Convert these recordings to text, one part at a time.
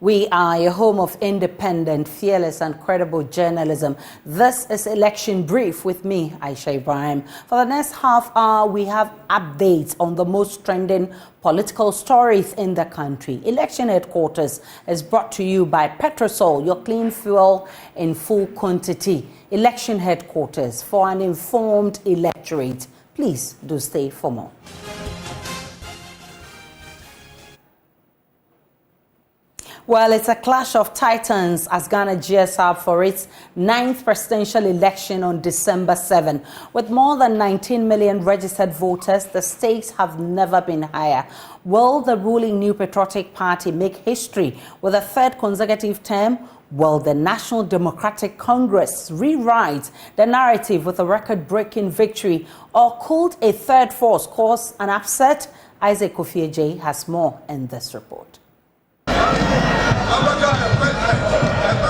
We are a home of independent, fearless and credible journalism. This is Election Brief with me, Aisha Ibrahim. For the next half hour, we have updates on the most trending political stories in the country. Election Headquarters is brought to you by Petrosol, your clean fuel in full quantity. Election Headquarters, for an informed electorate. Please do stay for more. Well, it's a clash of titans as Ghana gears up for its 9th presidential election on December 7. With more than 19 million registered voters, the stakes have never been higher. Will the ruling New Patriotic Party make history with a third consecutive term? Will the National Democratic Congress rewrite the narrative with a record-breaking victory? Or could a third force cause an upset? Isaac Kofiejay has more in this report.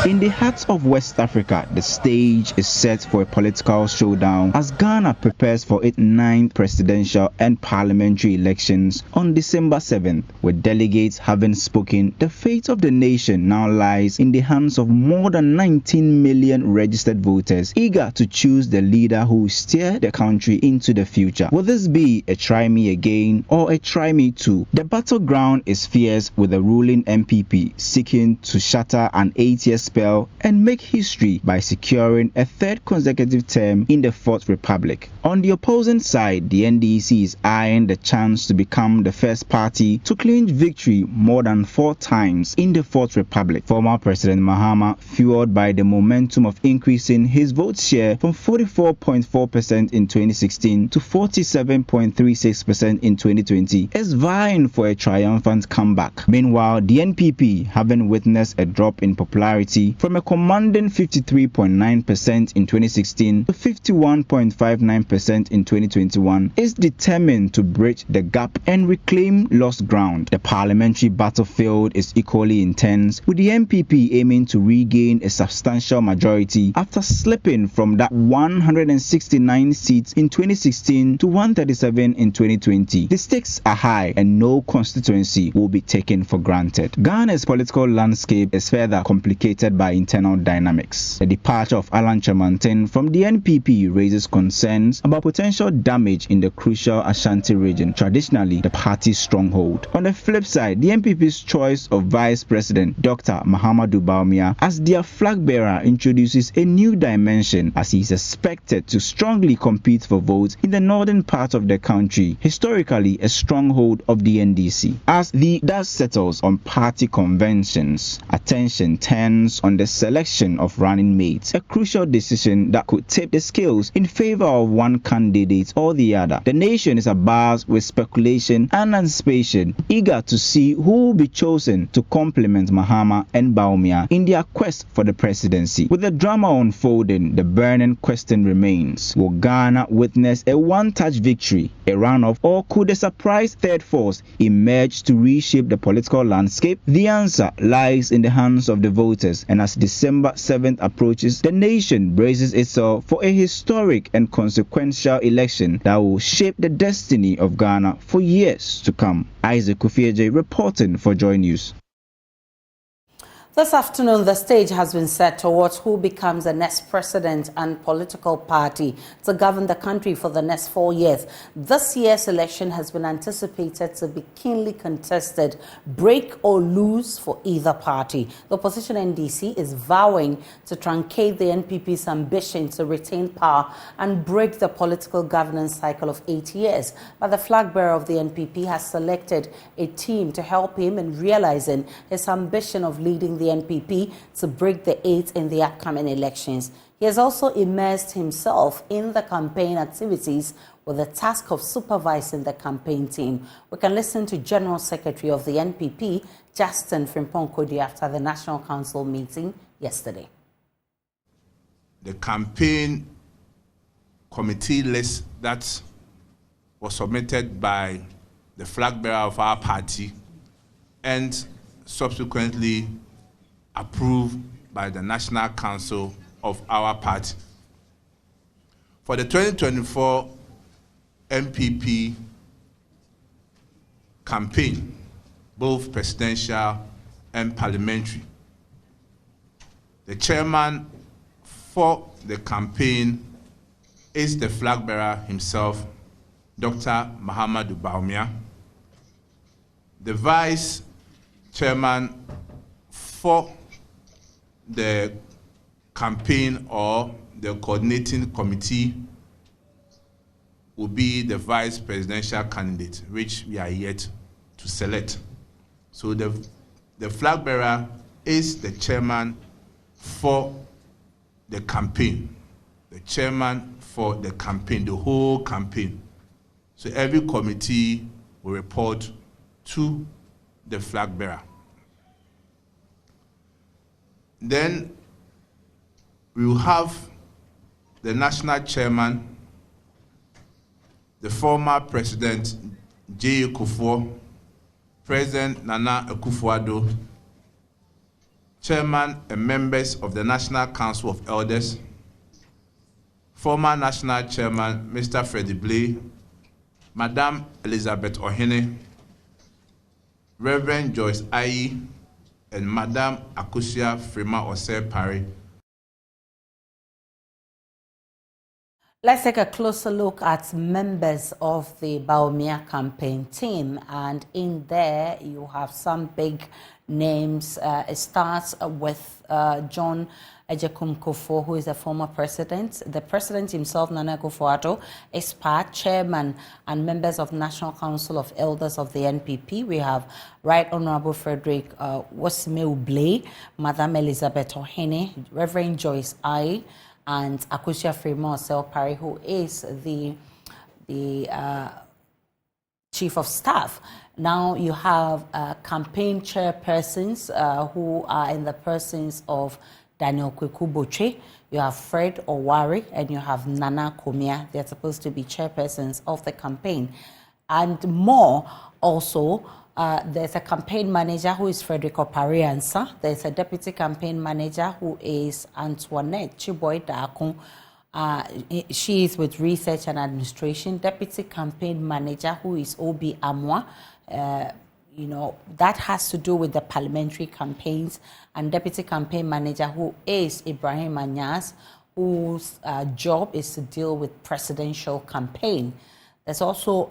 In the heart of West Africa, the stage is set for a political showdown as Ghana prepares for its 9th presidential and parliamentary elections on December 7th. With delegates having spoken, the fate of the nation now lies in the hands of more than 19 million registered voters eager to choose the leader who will steer the country into the future. Will this be a try me again or a try me too? The battleground is fierce, with the ruling MPP seeking to shatter an 8-year spell and make history by securing a third consecutive term in the Fourth Republic. On the opposing side, the NDC is eyeing the chance to become the first party to clinch victory more than 4 times in the Fourth Republic. Former President Mahama, fueled by the momentum of increasing his vote share from 44.4% in 2016 to 47.36% in 2020, is vying for a triumphant comeback. Meanwhile, the NPP, having witnessed a drop in popularity from a commanding 53.9% in 2016 to 51.59% in 2021, is determined to bridge the gap and reclaim lost ground. The parliamentary battlefield is equally intense, with the NPP aiming to regain a substantial majority after slipping from that 169 seats in 2016 to 137 in 2020. The stakes are high and no constituency will be taken for granted. Ghana's political landscape is further complicated by internal dynamics. The departure of Alan Chamantin from the NPP raises concerns about potential damage in the crucial Ashanti region, traditionally the party's stronghold. On the flip side, the NPP's choice of Vice President Dr. Mahamudu Bawumia as their flag bearer introduces a new dimension, as he is expected to strongly compete for votes in the northern part of the country, historically a stronghold of the NDC. As the dust settles on party conventions, attention turns on the selection of running mates, a crucial decision that could tip the scales in favor of one candidate or the other. The nation is abuzz with speculation and anticipation, eager to see who will be chosen to complement Mahama and Bawumia in their quest for the presidency. With the drama unfolding, the burning question remains: will Ghana witness a one-touch victory, a runoff, or could a surprise third force emerge to reshape the political landscape? The answer lies in the hands of the voters, and as December 7th approaches, the nation braces itself for a historic and consequential election that will shape the destiny of Ghana for years to come. Isaac Kofiejay reporting for Joy News. This afternoon, the stage has been set towards who becomes the next president and political party to govern the country for the next 4 years. This year's election has been anticipated to be keenly contested, break or lose for either party. The opposition NDC is vowing to truncate the NPP's ambition to retain power and break the political governance cycle of 8 years. But the flag bearer of the NPP has selected a team to help him in realizing his ambition of leading the NPP to break the 8 in the upcoming elections. He has also immersed himself in the campaign activities with the task of supervising the campaign team. We can listen to General Secretary of the NPP, Justin Frimpong-Kodu, after the National Council meeting yesterday. The campaign committee list that was submitted by the flag bearer of our party and subsequently approved by the National Council of our party. For the 2024 MPP campaign, both presidential and parliamentary. The chairman for the campaign is the flag bearer himself, Dr. Muhammadu Bawumia. The vice chairman for the campaign or the coordinating committee will be the vice presidential candidate, which we are yet to select. So the flag bearer is the chairman for the campaign, the chairman for the campaign, the whole campaign. So every committee will report to the flag bearer. Then we will have the national chairman, the former president J. Kufuor, President Nana Akufo-Addo, chairman and members of the National Council of Elders, former national chairman Mr. Freddie Blay, Madam Elizabeth Ohene, Reverend Joyce Ayi, and Madam Akusia Frima Osei Parry. Let's take a closer look at members of the Bawumia campaign team, and in there you have some big names. It starts with John Ejekum Kufuor, who is the former president. The president himself, Nana Akufo-Addo, is part chairman and members of National Council of Elders of the NPP. We have Right Honorable Frederick Wasimeu Blay, Madam Elizabeth Ohene, Reverend Joyce Ayi, and Akusia Frima Osei Parry, who is the chief of staff. Now you have campaign chairpersons who are in the persons of Daniel Kweku-Botwe. You have Fred Owari and you have Nana Komia. They're supposed to be chairpersons of the campaign. And more also, there's a campaign manager who is Frederick Opariansa. There's a deputy campaign manager who is Antoinette Chiboy Dakon. She is with research and administration. Deputy campaign manager who is Obi Amwa. That has to do with the parliamentary campaigns. And deputy campaign manager who is Ibrahim Anyas, whose job is to deal with presidential campaign. There's also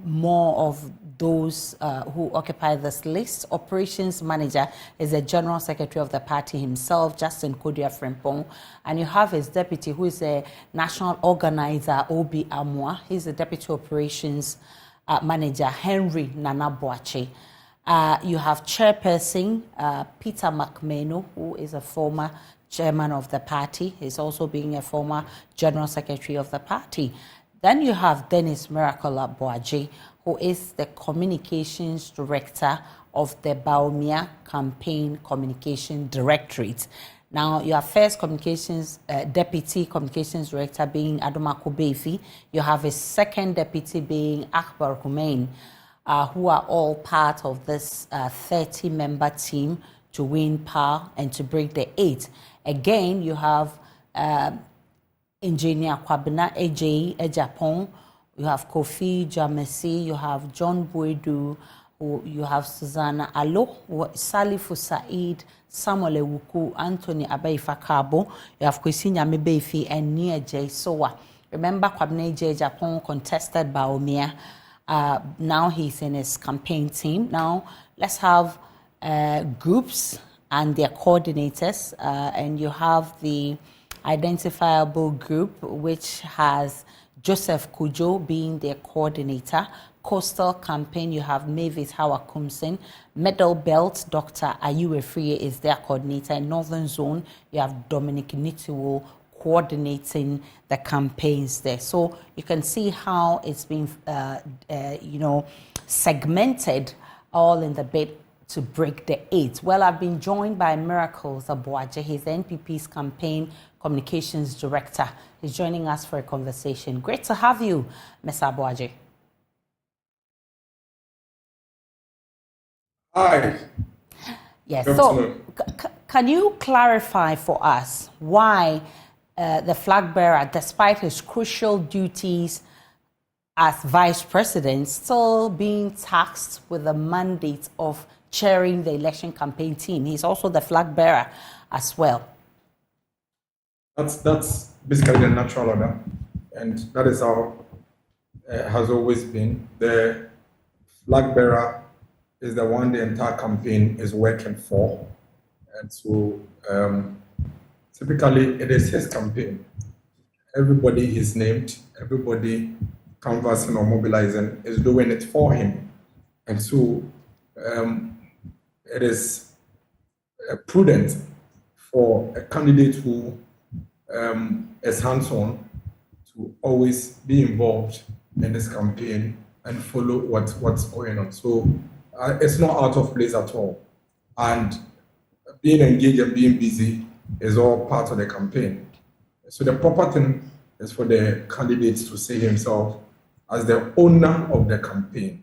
more of those who occupy this list. Operations manager is the general secretary of the party himself, Justin Kodia Frimpong. And you have his deputy, who is a national organizer, Obi Amwa. He's the deputy operations manager, Henry Nana Boache. You have chairperson, Peter McMeno, who is a former chairman of the party. He's also being a former general secretary of the party. Then you have Dennis Miracle Boaji, who is the communications director of the Bawumia Campaign Communication Directorate. Now, your first communications deputy communications director being Adoma Kobefi. You have a second deputy being Akbar Humain, who are all part of this 30-member team to win power and to break the 8. Again, you have Engineer Kwabena Ejeyi Ejapon, you have Kofi Jamesi, you have John Boedu, you have Susanna Alo, Salifu Said, Samuel Ewuku, Anthony Abaifa Kabo, you have Kwesi Nyamebefi and Nia J. Sowa. Remember, Kwabena Ejeyi Ejapon contested Bawumia. Now he's in his campaign team. Now let's have groups and their coordinators, and you have the identifiable group, which has Joseph Kujo being their coordinator. Coastal campaign, you have Mavis Hawakumsin. Middle Belt, Dr. Ayuwe Friye is their coordinator. In Northern Zone, you have Dominic Nitiwo coordinating the campaigns there. So you can see how it's been, segmented all in the bid to break the 8. Well, I've been joined by Miracles Abuaje. He's the NPP's campaign communications director. He's joining us for a conversation. Great to have you, Mr. Abuaje. Hi. Yes. So, can you clarify for us why the flag bearer, despite his crucial duties as vice president, still being tasked with the mandate of chairing the election campaign team. He's also the flag bearer as well. That's basically the natural order, and that is how it has always been. The flag bearer is the one the entire campaign is working for, and so typically it is his campaign. Everybody is named, everybody canvassing or mobilizing is doing it for him, and so it is prudent for a candidate who is hands-on to always be involved in this campaign and follow what's going on. So it's not out of place at all. And being engaged and being busy is all part of the campaign. So the proper thing is for the candidate to see himself as the owner of the campaign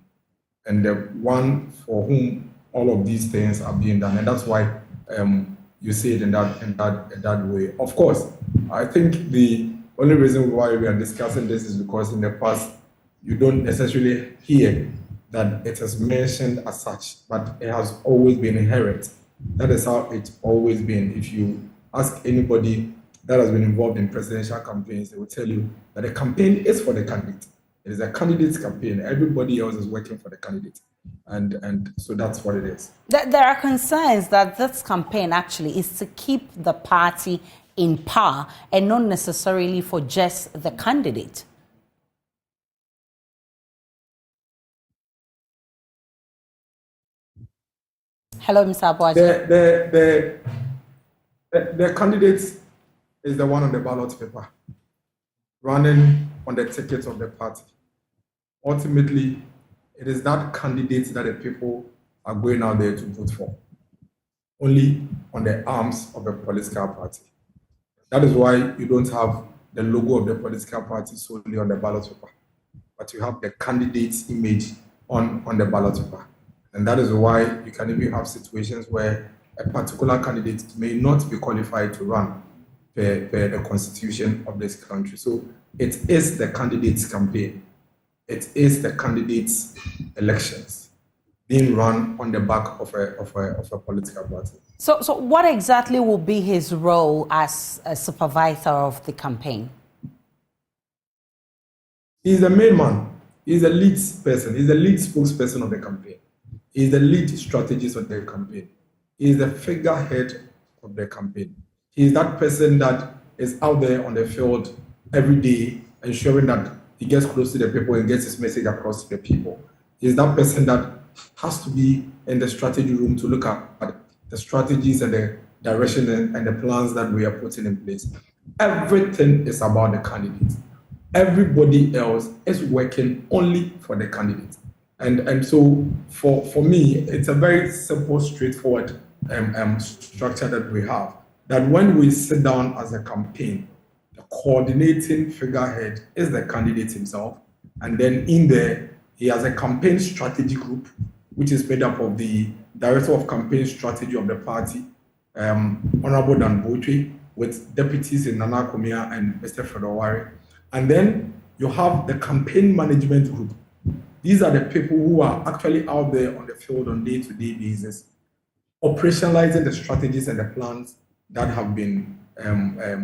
and the one for whom all of these things are being done. And that's why you see it in that way. Of course, I think the only reason why we are discussing this is because in the past you don't necessarily hear that it is mentioned as such, but it has always been inherent. That is how it's always been. If you ask anybody that has been involved in presidential campaigns, they will tell you that the campaign is for the candidate. It is a candidate's campaign. Everybody else is working for the candidate. And so that's what it is. There are concerns that this campaign actually is to keep the party in power and not necessarily for just the candidate. Hello, Mr. Abuaji. The candidate is the one on the ballot paper, running on the ticket of the party. Ultimately, it is that candidate that the people are going out there to vote for, only on the arms of a political party. That is why you don't have the logo of the political party solely on the ballot paper, but you have the candidate's image on the ballot paper. And that is why you can even have situations where a particular candidate may not be qualified to run per the constitution of this country. So it is the candidate's campaign. It is the candidate's elections being run on the back of a political party. So what exactly will be his role as a supervisor of the campaign? He's the main man. He's the lead person. He's the lead spokesperson of the campaign. He's the lead strategist of the campaign. He's the figurehead of the campaign. He's that person that is out there on the field every day, ensuring that he gets close to the people and gets his message across to the people. He's that person that has to be in the strategy room to look at the strategies and the direction and the plans that we are putting in place. Everything is about the candidate. Everybody else is working only for the candidate. And so for me, it's a very simple, straightforward structure that we have. That when we sit down as a campaign, the coordinating figurehead is the candidate himself. And then in there, he has a campaign strategy group, which is made up of the Director of Campaign Strategy of the party, Honorable Dan Boutwe, with deputies in Nana Komia and Mr. Fedowari. And then you have the campaign management group. These are the people who are actually out there on the field on day-to-day basis, operationalizing the strategies and the plans that have been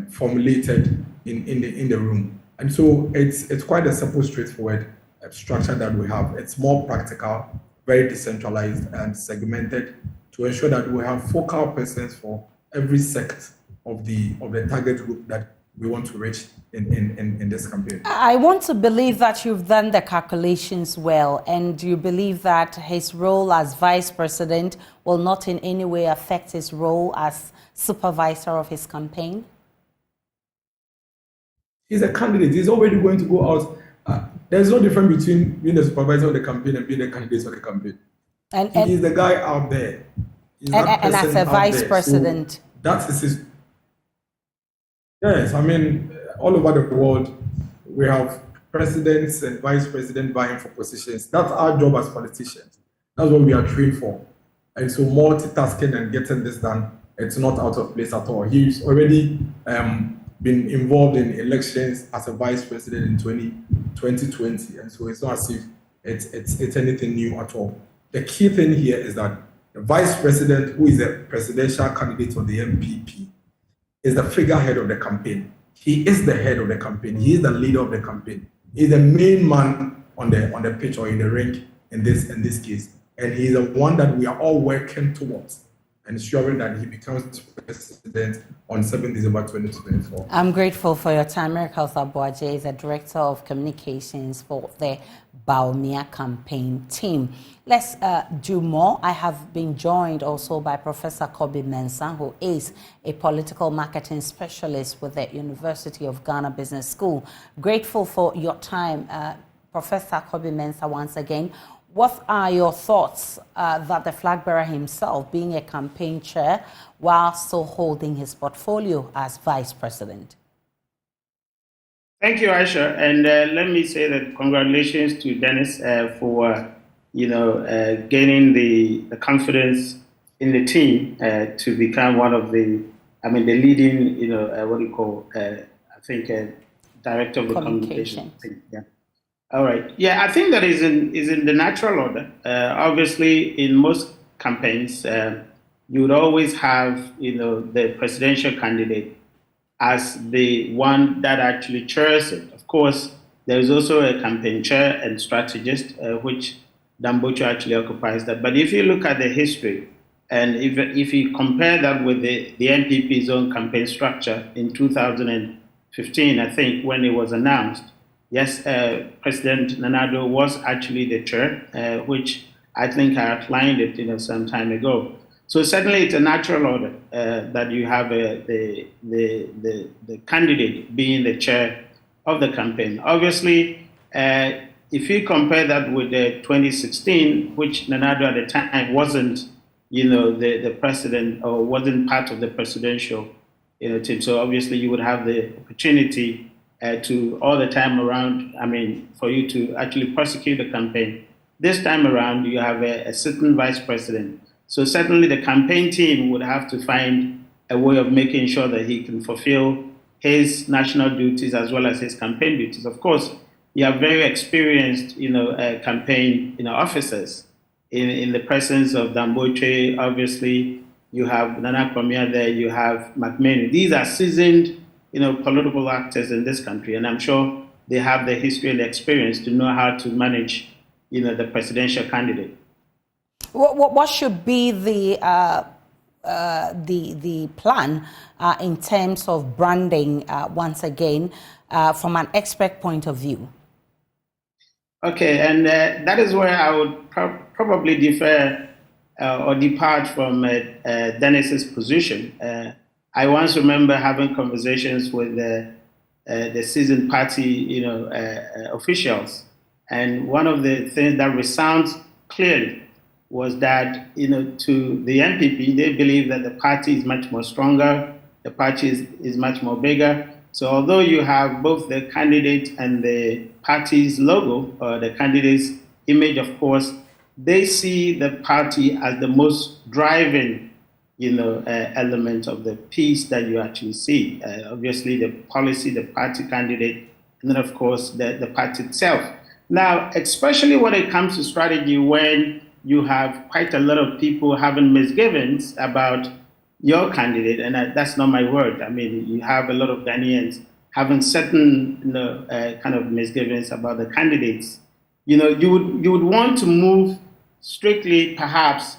formulated in the room. And so it's quite a simple, straightforward structure that we have. It's more practical, very decentralized and segmented to ensure that we have focal persons for every sect of the target group that we want to reach in this campaign. I want to believe that you've done the calculations well, and you believe that his role as vice president will not in any way affect his role as supervisor of his campaign? He's a candidate. He's already going to go out. There's no difference between being the supervisor of the campaign and being the candidate of the campaign. And he's the guy out there. And as a vice president. So that is his. Yes, I mean, all over the world, we have presidents and vice presidents vying for positions. That's our job as politicians. That's what we are trained for. And so multitasking and getting this done, it's not out of place at all. He's already been involved in elections as a vice president in 2020. And so it's not as if it's anything new at all. The key thing here is that The vice president, who is a presidential candidate of the MPP, is the figurehead of the campaign. He is the head of the campaign. He is the leader of the campaign. He is the main man on the pitch or in the ring in this case. And he is the one that we are all working towards, ensuring that he becomes president on 7th December 2024. I'm grateful for your time. Miracle Thaboaje is the Director of Communications for the Bawumia campaign team. Let's do more. I have been joined also by Professor Kobe Mensah, who is a political marketing specialist with the University of Ghana Business School. Grateful for your time, Professor Kobe Mensah, once again. What are your thoughts that the flag bearer himself, being a campaign chair, while still holding his portfolio as vice president? Thank you, Aisha. And let me say that congratulations to Dennis for gaining the confidence in the team to become one of the leading, director of the communication team. Yeah. All right. Yeah, I think that is in the natural order. Obviously, in most campaigns, you would always have, the presidential candidate as the one that actually chairs it. Of course, there is also a campaign chair and strategist, which Dambocho actually occupies that. But if you look at the history, and if you compare that with the NPP's own campaign structure in 2015, I think, when it was announced, yes, President Nana Addo was actually the chair, which I think I outlined it, some time ago. So certainly, it's a natural order that you have the candidate being the chair of the campaign. Obviously, if you compare that with the 2016, which Nana Addo at the time wasn't, the president or wasn't part of the presidential, team. So obviously, you would have the opportunity to all the time around, for you to actually prosecute the campaign. This time around, you have a certain vice president. So certainly the campaign team would have to find a way of making sure that he can fulfill his national duties as well as his campaign duties. Of course, you have very experienced, campaign, officers in the presence of Damboche. Obviously, you have Nana Kwame there, you have McMahon. These are seasoned, political actors in this country, and I'm sure they have the history and the experience to know how to manage, the presidential candidate. What should be the plan in terms of branding once again from an expert point of view? Okay, and that is where I would probably defer or depart from Dennis's position. I once remember having conversations with the seasoned party, officials, and one of the things that resounds clearly was that, to the NPP, they believe that the party is much more stronger, the party is much more bigger. So although you have both the candidate and the party's logo, or the candidate's image, of course, they see the party as the most driving, element of the piece that you actually see. Obviously, the policy, the party candidate, and then, of course, the party itself. Now, especially when it comes to strategy, when you have quite a lot of people having misgivings about your candidate, and that's not my word. You have a lot of Ghanaians having certain, kind of misgivings about the candidates. You would want to move strictly, perhaps,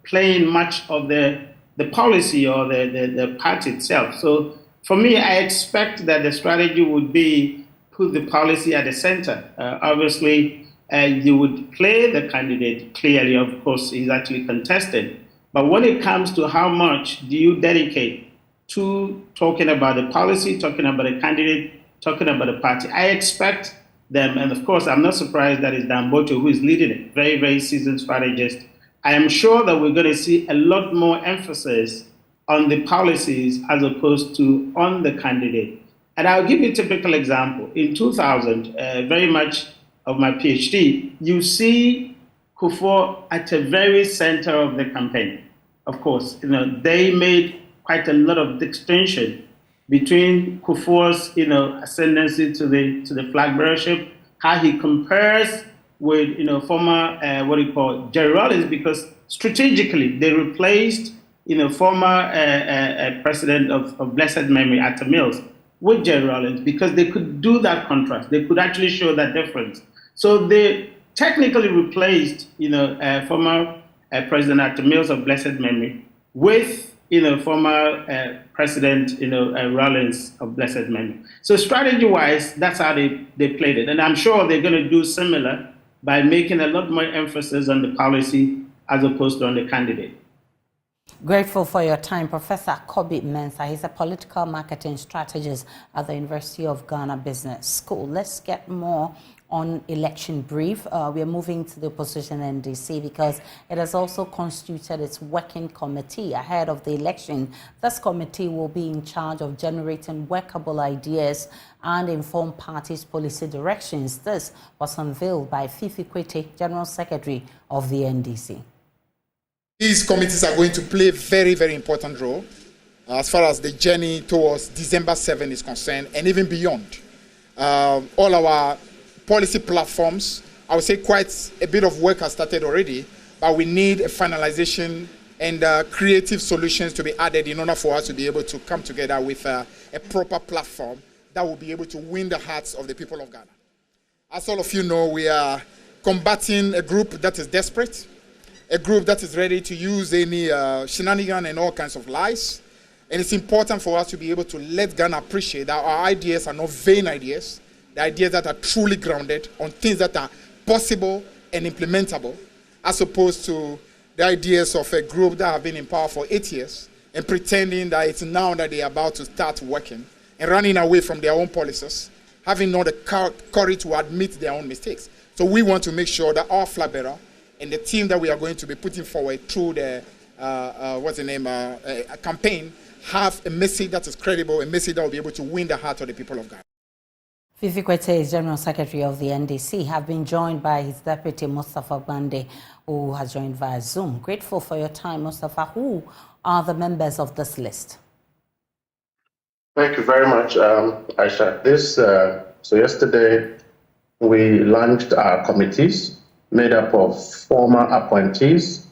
playing much of the policy or the party itself. So for me, I expect that the strategy would be put the policy at the center. Obviously, you would play the candidate clearly. Of course, he's actually contested. But when it comes to how much do you dedicate to talking about the policy, talking about the candidate, talking about the party, I expect them, and of course, I'm not surprised that it's Dambocho who is leading it, very, very seasoned strategist. I am sure that we're going to see a lot more emphasis on the policies as opposed to on the candidate. And I'll give you a typical example. In 2000, very much of my PhD, you see Kufuor at the very center of the campaign. Of course, they made quite a lot of distinction between Kufuor's, ascendancy to the flag bearership, how he compares with, former, Jerry Rawlings, because strategically, they replaced, former president of blessed memory, Atta Mills, with Jerry Rawlings because they could do that contrast. They could actually show that difference. So they technically replaced, former President Atta Mills of blessed memory with, former President, Rawlings of blessed memory. So strategy-wise, that's how they played it. And I'm sure they're going to do similar by making a lot more emphasis on the policy as opposed to on the candidate. Grateful for your time, Professor Kobe Mensah. He's a political marketing strategist at the University of Ghana Business School. Let's get more on election brief. We are moving to the opposition NDC because it has also constituted its working committee ahead of the election. This committee will be in charge of generating workable ideas and inform parties' policy directions. This was unveiled by Fifi Kwete, General Secretary of the NDC. These committees are going to play a very, very important role as far as the journey towards December 7 is concerned and even beyond. All our policy platforms, I would say quite a bit of work has started already, but we need a finalization and creative solutions to be added in order for us to be able to come together with a proper platform that will be able to win the hearts of the people of Ghana. As all of you know, we are combating a group that is desperate, a group that is ready to use any shenanigans and all kinds of lies. And it's important for us to be able to let Ghana appreciate that our ideas are not vain ideas, the ideas that are truly grounded on things that are possible and implementable, as opposed to the ideas of a group that have been in power for 8 years and pretending that it's now that they are about to start working and running away from their own policies, having not the courage to admit their own mistakes. So we want to make sure that our flag bearer and the team that we are going to be putting forward through the campaign have a message that is credible, a message that will be able to win the heart of the people of Ghana. Fifi Kwete is General Secretary of the NDC, have been joined by his deputy, Mustafa Bande, who has joined via Zoom. Grateful for your time, Mustafa. Who are the members of this list? Thank you very much, Aisha. So yesterday, we launched our committees made up of former appointees,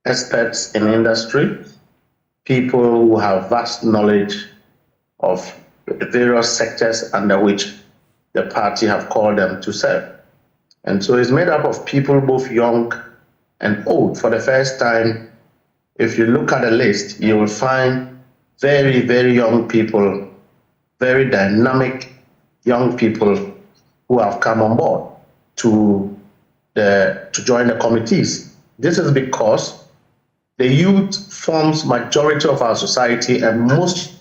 experts in industry, people who have vast knowledge of the various sectors under which the party have called them to serve. And so it's made up of people both young and old. For the first time, if you look at the list, you will find very, very young people, very dynamic young people who have come on board to join the committees. This is because the youth forms majority of our society and most.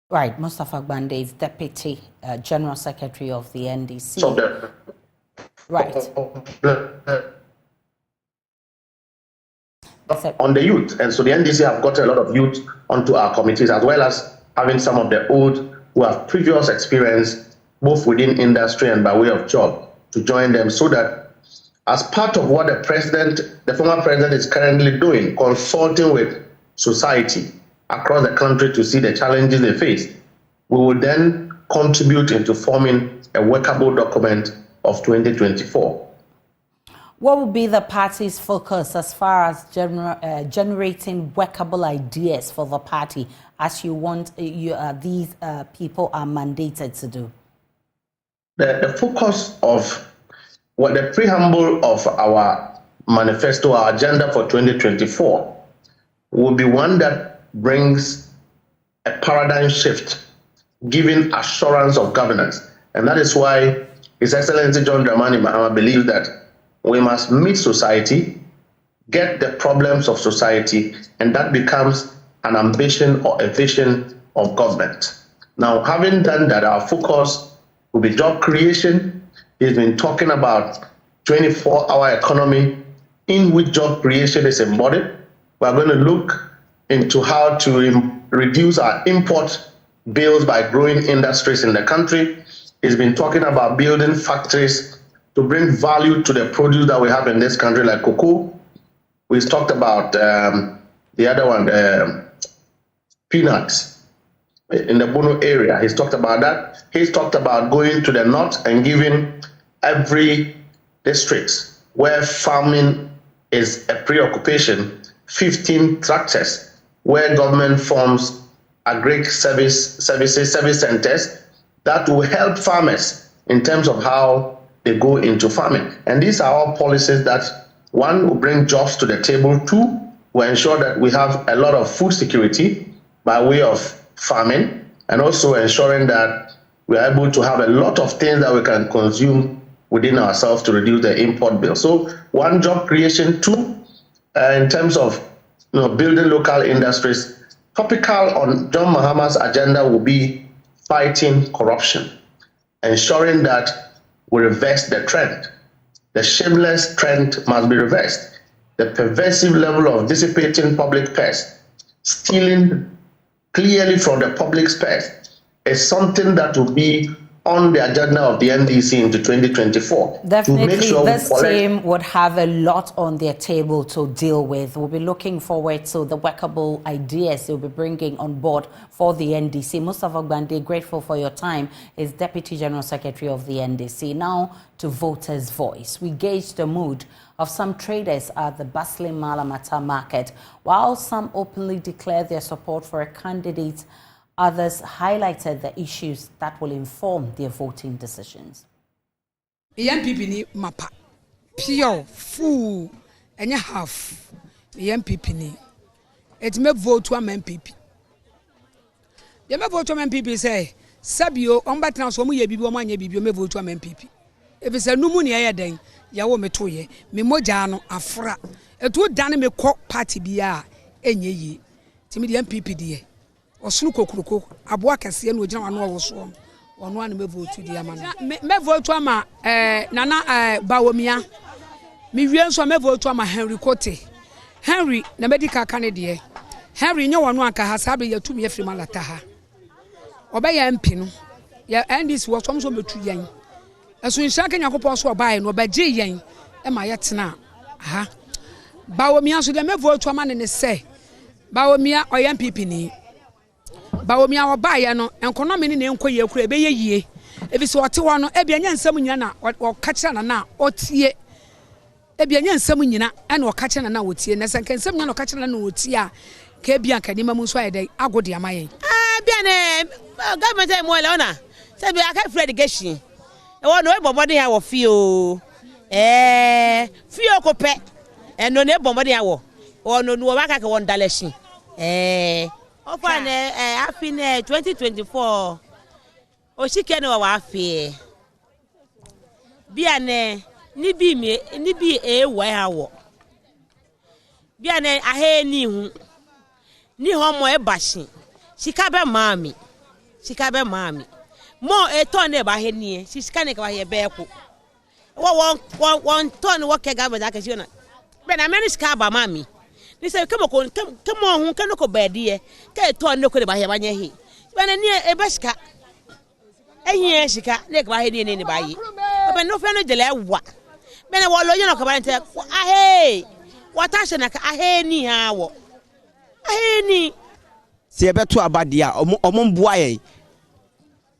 Right, Mustafa Bande is Deputy General Secretary of the NDC. So right. On the youth, and so the NDC have got a lot of youth onto our committees, as well as having some of the old who have previous experience both within industry and by way of job, to join them, so that as part of what the former president is currently doing, consulting with society across the country to see the challenges they face, we will then contribute into forming a workable document of 2024. What will be the party's focus as far as generating workable ideas for the party, as you want these people are mandated to do? The focus of what the preamble of our manifesto, our agenda for 2024, will be one that brings a paradigm shift, giving assurance of governance. And that is why His Excellency John Dramani Mahama believes that we must meet society, get the problems of society, and that becomes an ambition or a vision of government. Now, having done that, our focus will be job creation. He's been talking about 24-hour economy in which job creation is embodied. We're going to look into how to reduce our import bills by growing industries in the country. He's been talking about building factories to bring value to the produce that we have in this country, like cocoa. We've talked about the other one, peanuts in the Bono area. He's talked about that. He's talked about going to the north and giving every district where farming is a preoccupation, 15 tractors, where government forms agri service centers that will help farmers in terms of how they go into farming. And these are all policies that, one, will bring jobs to the table, two, will ensure that we have a lot of food security by way of farming, and also ensuring that we are able to have a lot of things that we can consume within ourselves to reduce the import bill. So one, job creation, two, in terms of building local industries. Topical on John Mahama's agenda will be fighting corruption, ensuring that we reverse the trend. The shameless trend must be reversed. The pervasive level of dissipating public purse, stealing clearly from the public's purse, is something that will be on the agenda of the NDC into 2024. Definitely, to make sure this team would have a lot on their table to deal with. We'll be looking forward to the workable ideas they'll be bringing on board for the NDC. Mustafa Gbande, grateful for your time, is Deputy General Secretary of the NDC. Now to voters' voice. We gauge the mood of some traders at the bustling Malamata market. While some openly declare their support for a candidate, others highlighted the issues that will inform their voting decisions. MPP ni mapa pure full enya half MPP ni it me vote to MPP. They me vote to MPP say sabio on batna so mu ye bibi o manye bibi me vote to MPP. If it's a numu ni aye den ya wo me toye me moja no afra etu dan me kɔ party bia enye yi timi di MPP die osunu kokuroko aboa kase na ogina wano owoso ono an me vote di ama me vote ama nana Bawumia me wie nso me vote ama Henry Kote Henry na medical candidate Henry nye wano aka hasabe yatumi afiri malata ha obeya MP no ya NDC wo so metu yan aso nhyia ka Yakobon so obae no obagye yan e ma yetena ha Bawumia so de me vote ama ne se Bawumia oya MPP ni Bawumia obae no enkonomi ne enkoye kura ebe yeye ebisi ote ho no ebia nya nsam nyina na oka kira na otie ebia nya nsam nyina na oka kira na otie na sanka nsam nyina oka kira na otie a ka ebia kanima mu so ayedai agode amayen bia ne government e mo le ona se bia ka free education e wo no e bombode ya wo fio fio ko pe no ne bombode ya wo no no wa ka ke won daleshi ofa ne happy ne 2024 o shike ne wa afi bia ne ni bi wa ha wo bia ne ahe ni hu ni homo e bashi shika be mami mo e ton e ba he ni shika ne ka he be ko won ton wo ke government aka shi na be na meni shika ba mami ni se kemo hu keno ko bedie ke ton ne ko de ba he ba nye he be na ni e ba shika ehie shika ne ka ba he ni ba yi be no fe no jele wa be na wo lo yo no ka ba nte ahe watashe na ka ahe ni ha wo ahe ni se ebeto abadia omomboa ye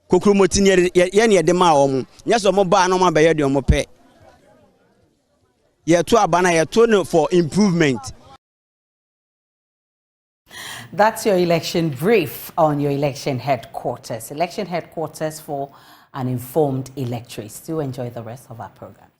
kokromoti ye ne de ma omo nyeso omo ba na omo abaye de omo pe ye to abana ye to no for improvement. That's your election brief on your election headquarters. Election headquarters for an informed electorate. Do enjoy the rest of our program.